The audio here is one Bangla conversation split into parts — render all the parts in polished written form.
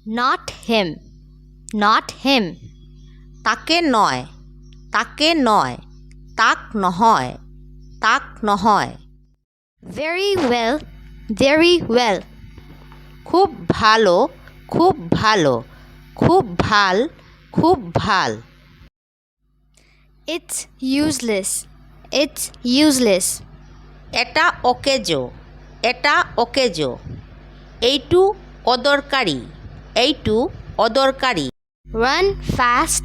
not him, not him. তাকে নয়, তাকে নয়, তাক নহয়, তাক নহয়। Very well, very well. খুব ভালো, খুব ভালো, খুব ভাল, খুব ভাল। It's useless, it's useless. এটা অকেজো, এটা অকেজো। এইটু অদরকারি, এইটু অদরকারি। Run fast,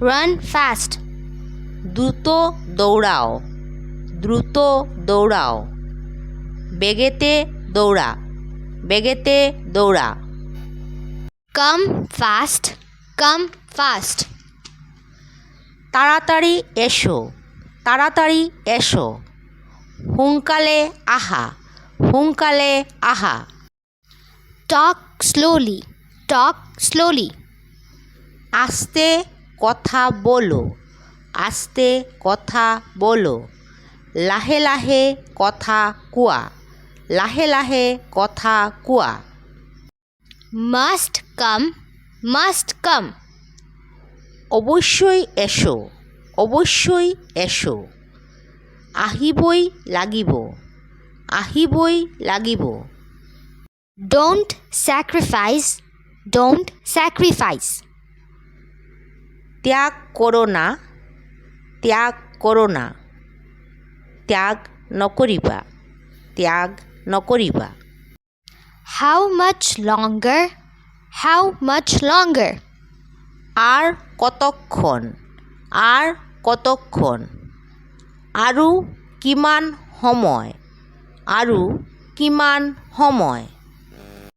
run fast. দ্রুত দৌড়াও, দ্রুত দৌড়াও। বেগেতে দৌড়া, বেগেতে দৌড়া। Come fast, come fast. তাড়াতাড়ি এসো, তাড়াতাড়ি এসো। হুঙ্কালে আহা, হুঙ্কালে আহা। Talk slowly, talk slowly. আস্তে কথা বলো, আস্তে কথা বলো। লাহে লাহে কথা কুয়া, লাহে লাহে কথা কুয়া। Must come, must come. অবশ্যই এসো, অবশ্যই এসো। আহিবই লাগিব, আহিবই লাগিব। Don't sacrifice, don't sacrifice. ত্যাগ করো না, ত্যাগ করো না। ত্যাগ নকরিবা, ত্যাগ নকরিবা। How much longer, how much longer? আর কতক্ষণ, আর কতক্ষণ। আৰু কিমান সময়, আৰু কিমান সময়।